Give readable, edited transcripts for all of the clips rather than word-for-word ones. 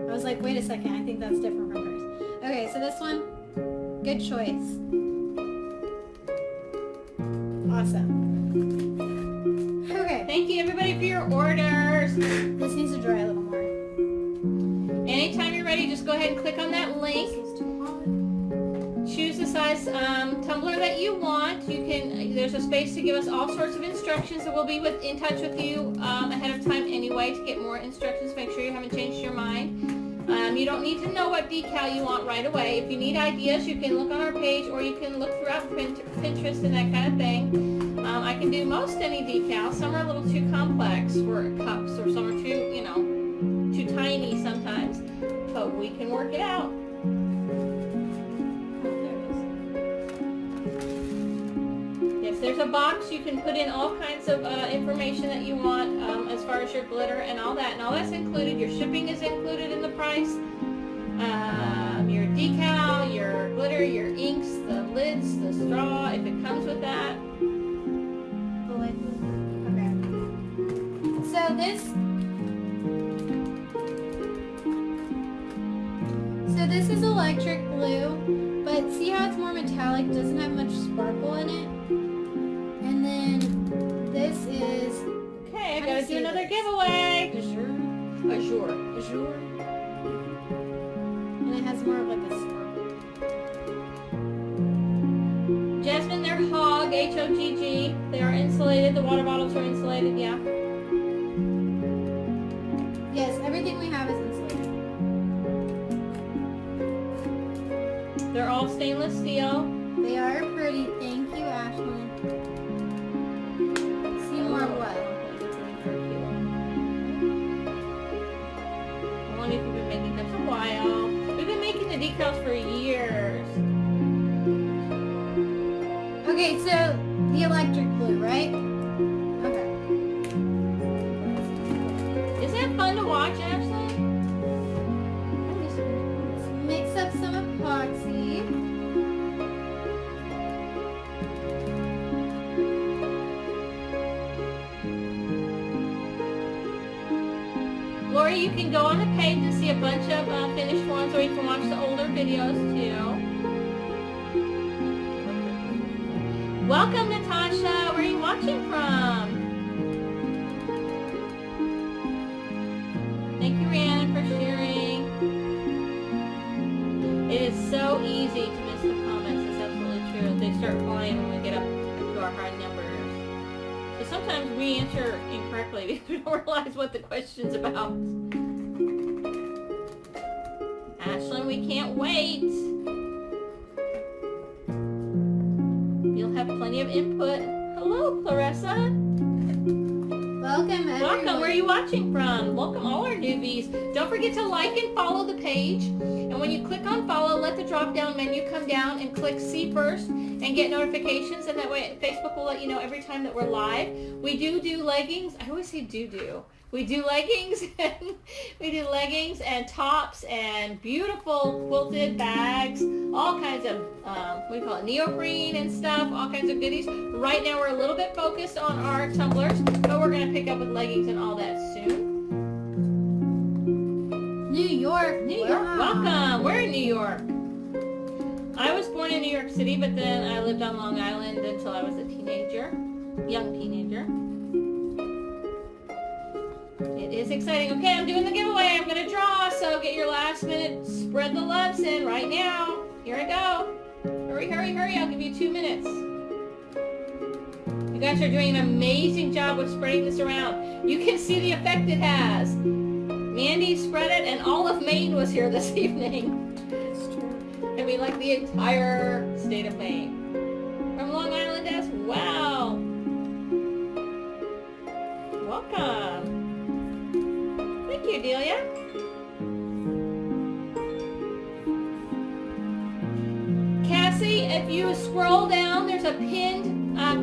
I was like, wait a second, I think that's different from hers. Okay, so this one, good choice. Awesome. Okay. Thank you everybody for your orders. This needs to dry a little more. Anytime you're ready, just go ahead and click on that link. Choose the size tumbler that you want. You can. There's a space to give us all sorts of instructions, and we'll be in touch with you ahead of time anyway to get more instructions. Make sure you haven't changed your mind. You don't need to know what decal you want right away. If you need ideas, you can look on our page, or you can look throughout Pinterest and that kind of thing. I can do most any decals. Some are a little too complex for cups, or some are too tiny sometimes. But we can work it out. There's a box. You can put in all kinds of information that you want as far as your glitter and all that. And all that's included. Your shipping is included in the price. Your decal, your glitter, your inks, the lids, the straw, if it comes with that. The lid. Okay. So this is electric blue, but see how it's more metallic, doesn't have much sparkle in it? And then this is... Okay, I gotta do another giveaway. Azure. And it has more of like a sparkle. Jasmine, they're Hogg, H-O-G-G. They are insulated. The water bottles are insulated, yeah. Yes, everything we have is insulated. They're all stainless steel. They are pretty. Thank you, Ashlyn. See more what? How long have you been making them? For a while. We've been making the decals for years. Okay, so the electric blue, right? Okay. Is that fun to watch, Ashley? Let's mix up some epoxy. Lori, you can go on the page and see a bunch of finished ones, or you can watch the older videos too. Welcome, Natasha. Where are you watching from? Thank you, Rhiannon, for sharing. It is so easy to miss the comments. It's absolutely true. They start flying when we get up to our high numbers. So sometimes we answer incorrectly because we don't realize what the question's about. Ashlyn, we can't wait. You'll have plenty of input. Hello, Clarissa. Welcome, everyone. Welcome. Where are you watching from? Welcome all our newbies. Don't forget to like and follow the page. And when you click on follow, let the drop-down menu come down and click see first and get notifications. And that way Facebook will let you know every time that we're live. We do leggings. I always say do. We do leggings and tops and beautiful quilted bags, all kinds of, what do you call it, neoprene and stuff, all kinds of goodies. Right now we're a little bit focused on our tumblers, but we're going to pick up with leggings and all that soon. New York. Welcome. We're in New York. I was born in New York City, but then I lived on Long Island until I was a teenager, young teenager. It is exciting. Okay, I'm doing the giveaway. I'm going to draw, so get your last minute spread the loves in right now. Here I go. Hurry, hurry, hurry. I'll give you 2 minutes. You guys are doing an amazing job with spreading this around. You can see the effect it has. Mandy spread it, and all of Maine was here this evening. It's true. I mean, like the entire state of Maine. From Long Island as well. Welcome. Thank you, Delia. Cassie, if you scroll down, there's a pinned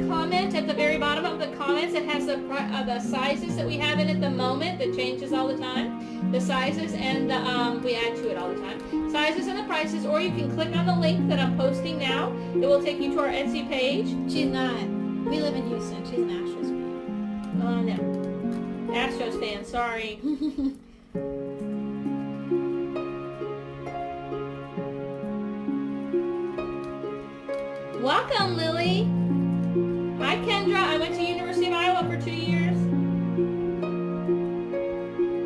comment at the very bottom of the comments. It has the sizes that we have in at the moment that changes all the time. The sizes and we add to it all the time. Sizes and the prices, or you can click on the link that I'm posting now. It will take you to our Etsy page. She's not. We live in Houston. She's an Astros fan. Oh, no. Astros fan, sorry. Welcome, Lily. Hi, Kendra. I went to University of Iowa for 2 years.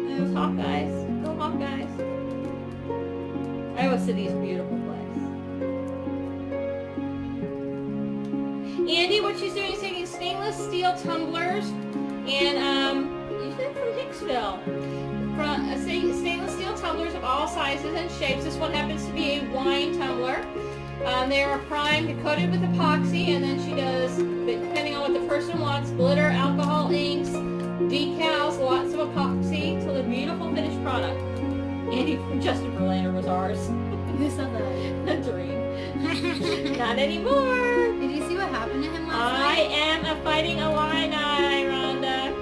Those Hawkeyes. Go Hawkeyes. Iowa City is a beautiful place. Andy, what she's doing is taking stainless steel tumblers, and you said from Hicksville. Stainless steel tumblers of all sizes and shapes. This one happens to be a wine tumbler. They are primed, coated with epoxy, and then she does, depending on what the person wants, glitter, alcohol inks, decals, lots of epoxy, till a beautiful finished product. Andy from Justin Verlander was ours. Who said that? A dream. Not anymore. Did you see what happened to him last I night? am a fighting Illini, Rhonda.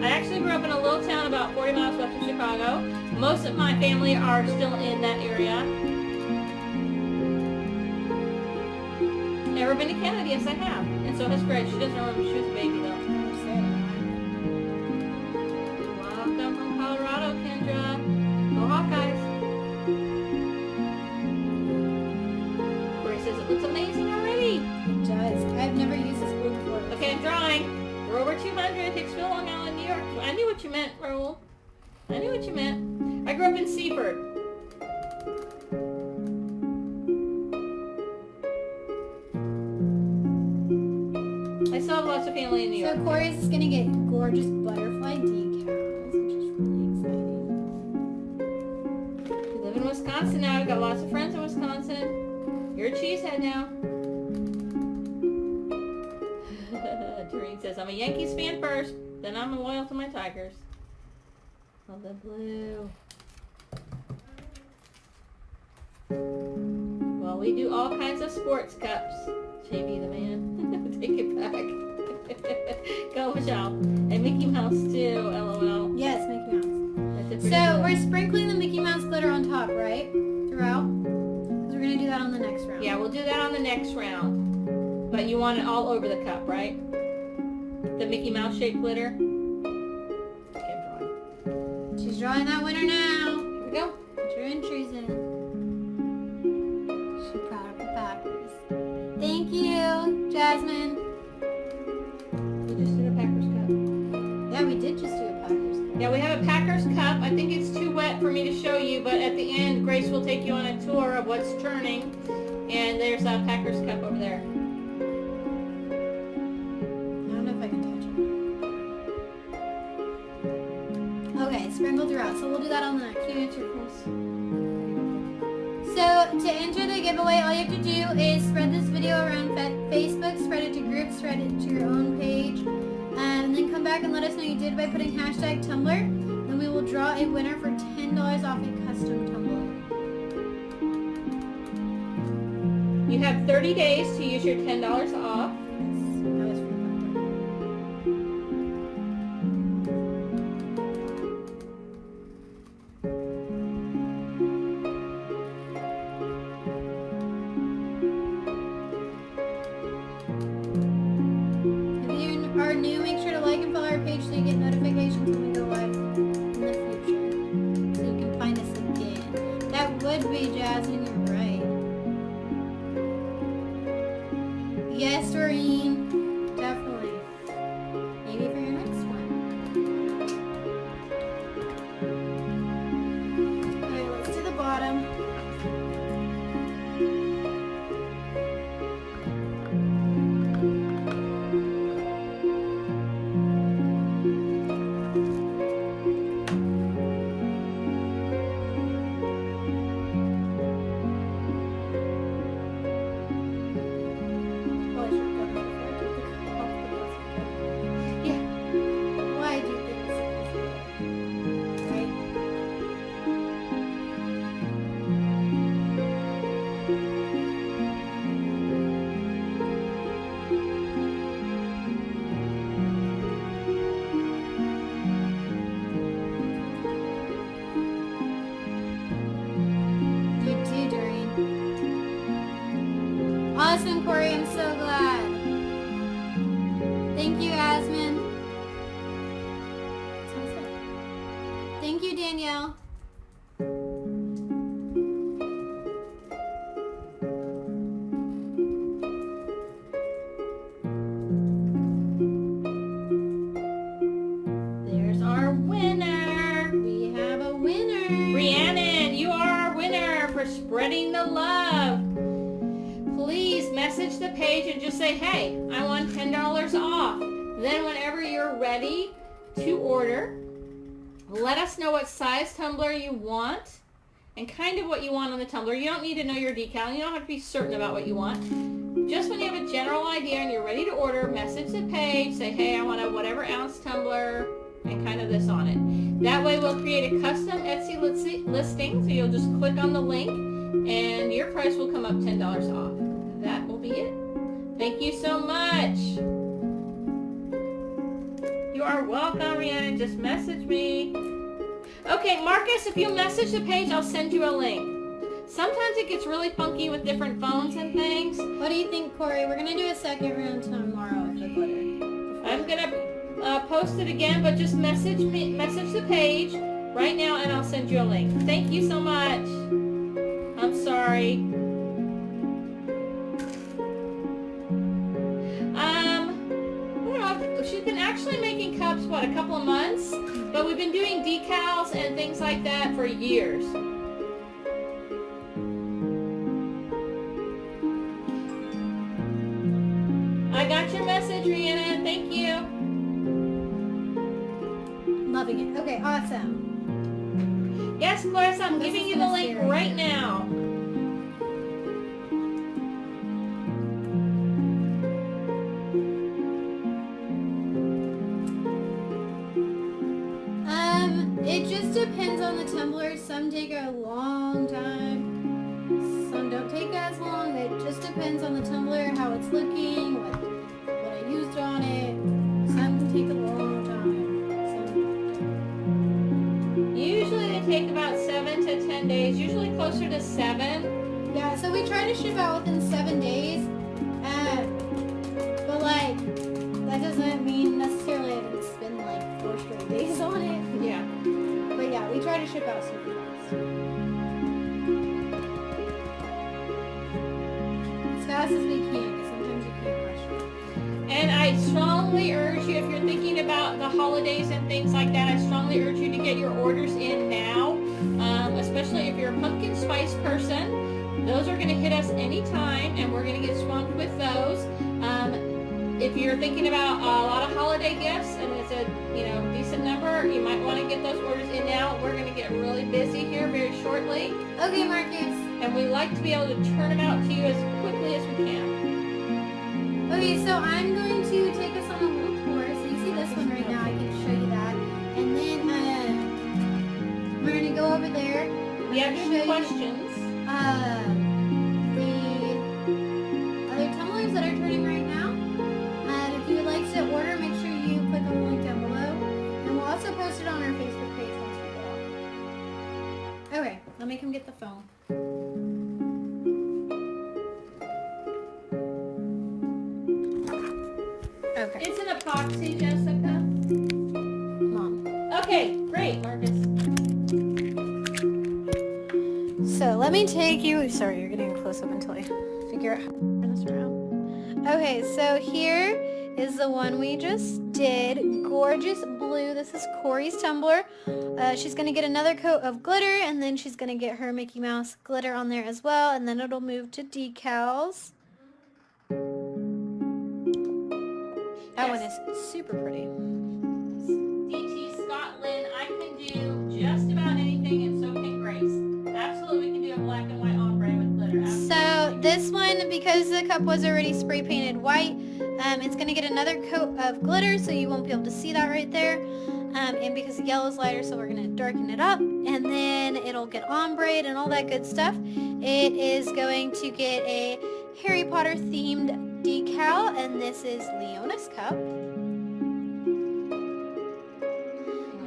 I actually grew up in a little town about 40 miles west of Chicago. Most of my family are still in that area. Ever been to Canada? Yes, I have. And so has Grace. She doesn't remember she was a baby, though. Welcome from Colorado, Kendra. Go Hawkeyes. Grace says it looks amazing already. It does. I've never used this glue before. Okay, I'm drawing. We're over 200, Hicksville, Long Island, New York. I knew what you meant, Raoul. I knew what you meant. I grew up in Seaford. I still have lots of family in New York. So Corey's is gonna get gorgeous butterfly decals, which is really exciting. We live in Wisconsin now. I've got lots of friends in Wisconsin. You're a cheesehead now. Doreen says, I'm a Yankees fan first, then I'm loyal to my Tigers. Love the blue. Well, we do all kinds of sports cups. JB the man. Take it back. Go, Michelle. And Mickey Mouse too, LOL. Yes, Mickey Mouse. That's it. So we're sprinkling the Mickey Mouse glitter on top, right? Throughout? Because we're gonna do that on the next round. Yeah, we'll do that on the next round. But you want it all over the cup, right? The Mickey Mouse shaped glitter. Okay, I'm drawing. She's drawing that winner now. Here we go. Put your entries in. She's proud of the Packers. Thank you, Jasmine. We just did a Packers cup. Yeah, we did just do a Packers cup. Yeah, we have a Packers cup. I think it's too wet for me to show you, but at the end, Grace will take you on a tour of what's turning. And there's a Packers cup over there. I don't know if I can touch it. Okay, sprinkle throughout. So we'll do that on the next. Cute circles. So to enter the giveaway, all you have to do is spread this video around Facebook, spread it to groups, spread it to your own page, and then come back and let us know you did by putting hashtag Tumblr. Then we will draw a winner for $10 off a custom tumbler. You have 30 days to use your $10 off. That was for Tumblr. If you are new, make sure to like and follow our page so you get notifications when we go live in the future. So you can find us again. That would be Jasmine, you're right. Yes, Doreen. Definitely. Maybe for your next one. Okay, let's do the bottom. Oh, I should have done that before I took the cup off the glass. Yeah. Why do things this way? Right? You too, Doreen. Awesome, Corey. I'm so glad. Thank you, Asmin. Sounds good. Thank you, Danielle. Rhiannon, you are our winner for spreading the love. Please message the page and just say, hey, I want $10 off. Then whenever you're ready to order, let us know what size tumbler you want and kind of what you want on the tumbler. You don't need to know your decal. You don't have to be certain about what you want. Just when you have a general idea and you're ready to order, message the page, say, hey, I want a whatever ounce tumbler and kind of this on it. That way we'll create a custom Etsy listing, so you'll just click on the link and your price will come up $10 off. That will be it. Thank you so much. You are welcome, Rhiannon. Just message me. Okay, Marcus, if you message the page, I'll send you a link. Sometimes it gets really funky with different phones and things. What do you think, Corey? We're going to do a second round tomorrow of the glitter. I'm going to post it again, but just message the page right now and I'll send you a link. Thank you so much. I'm sorry. She's been actually making cups, what, a couple of months? But we've been doing decals and things like that for years. I got your message, Rhiannon. Thank you. Loving it. Okay, awesome. Yes, Clarissa, I'm giving you the link right now. It just depends on the tumblers. Some take a long time. Some don't take as long. It just depends on the tumbler, how it's looking, what I used on it. Some can take a long time. Some Usually they take about 7 to 10 days, usually closer to 7. yeah, so we try to ship out within 7 days. But like, that doesn't mean necessarily I didn't spend like 4 straight days on it. Yeah. But yeah, we try to ship out super fast. As fast as we can, because sometimes you can't rush it. And I strongly urge you, if you're thinking about the holidays and things like that, I strongly urge you to get your orders in now, especially if you're a pumpkin spice person. Those are going to hit us anytime, and we're going to get swamped with those. If you're thinking about a lot of holiday gifts and it's a decent number, you might want to get those orders in now. We're going to get really busy here very shortly. Okay, Marcus. And we like to be able to turn them out to you as quickly as we can. Okay, so I'm going to take us on a little tour. So you see this one right now. I can show you that. And then we're going to go over there. We have some questions. The other tumblers that are turning right now. If you would like to order, make sure you click on the link down below. And we'll also post it on our Facebook page once we get off. Okay, let me come get the phone. Okay. It's an epoxy, Jessica. Mom. Okay, great, Marcus. So let me take you, sorry, you're getting a close-up until I figure out how to turn this around. Okay, so here is the one we just did. Gorgeous blue. This is Corey's tumbler. She's going to get another coat of glitter, and then she's going to get her Mickey Mouse glitter on there as well, and then it'll move to decals. That one is super pretty. DT Scotland, I can do just about anything, and so can Grace. Absolutely, we can do a black and white ombre with glitter. Absolutely. So this one, because the cup was already spray painted white, it's going to get another coat of glitter, so you won't be able to see that right there. And because the yellow is lighter, so we're going to darken it up, and then it'll get ombre and all that good stuff. It is going to get a Harry Potter themed decal, and this is Leona's cup.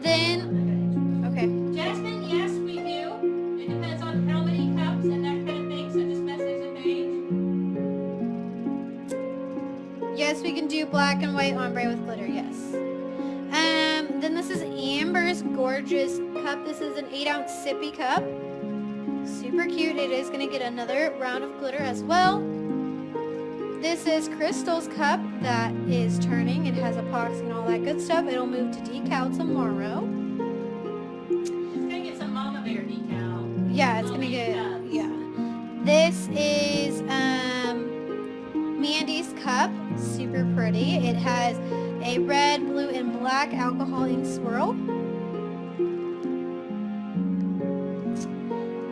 Then, okay. Jasmine, yes, we do. It depends on how many cups and that kind of thing, so just message the page. Yes, we can do black and white ombre with glitter, yes. Then this is Amber's gorgeous cup. This is an 8-ounce sippy cup. Super cute. It is going to get another round of glitter as well. This is Crystal's cup that is turning. It has epoxy and all that good stuff. It'll move to decal tomorrow. She's going to get some Mama Bear Yeah, it's gonna get, yeah. This is Mandy's cup, super pretty. It has a red, blue, and black alcohol ink swirl.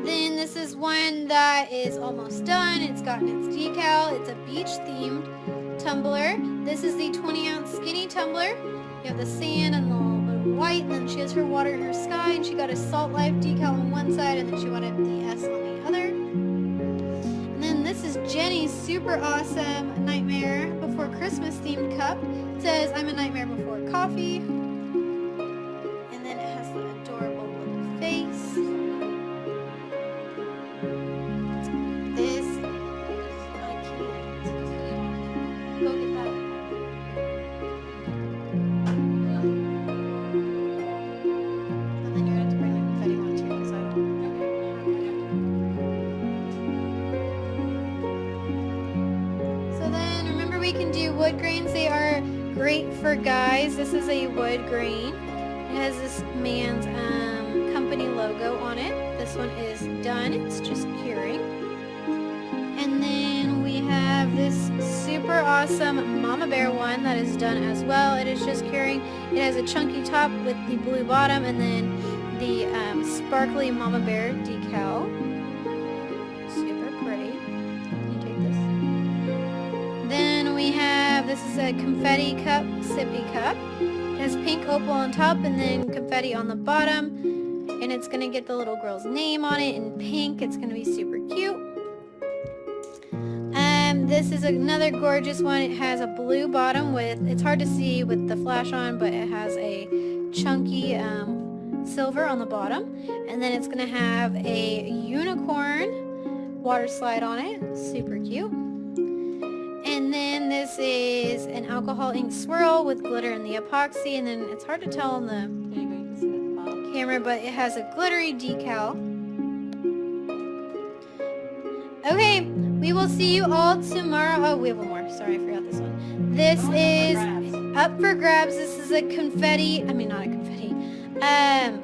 Then this is one that is almost done. It's gotten its decal. It's a beach-themed tumbler. This is the 20-ounce skinny tumbler. You have the sand and the little bit of white, and then she has her water in her sky, and she got a Salt Life decal on one side, and then she wanted the S on the other. And then this is Jenny's super awesome Nightmare Before Christmas themed cup. It says, I'm a nightmare before coffee. And then it has the adorable little face. This, I can't. Go get that. And then you're going to have to bring the confetti one too, because I don't have it. So then, remember we can do wood grains. They are great for guys. This is a wood grain. It has this man's company logo on it. This one is done. It's just curing. And then we have this super awesome Mama Bear one that is done as well. It is just curing. It has a chunky top with the blue bottom and then the sparkly Mama Bear decal. Super pretty. Can you take this? Then we have, this is a confetti cup, sippy cup. It has pink opal on top and then confetti on the bottom. And it's going to get the little girl's name on it in pink. It's going to be super cute. This is another gorgeous one. It has a blue bottom with, it's hard to see with the flash on, but it has a chunky silver on the bottom. And then it's going to have a unicorn water slide on it. Super cute. And then this is an alcohol ink swirl with glitter in the epoxy. And then it's hard to tell on the camera, but it has a glittery decal. Okay, we will see you all tomorrow. Oh, we have one more. Sorry, I forgot this one. This is up for grabs. This is a confetti, not a confetti,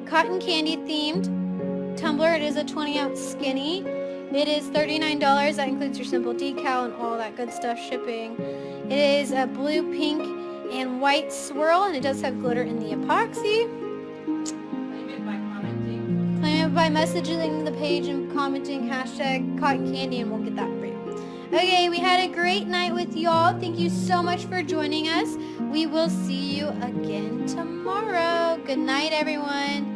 cotton candy themed tumbler. It is a 20-ounce skinny. It is $39. That includes your simple decal and all that good stuff shipping. It is a blue, pink, and white swirl, and it does have glitter in the epoxy. Claim it by messaging the page and commenting hashtag cotton candy, and we'll get that for you. Okay, we had a great night with y'all. Thank you so much for joining us. We will see you again tomorrow. Good night, everyone.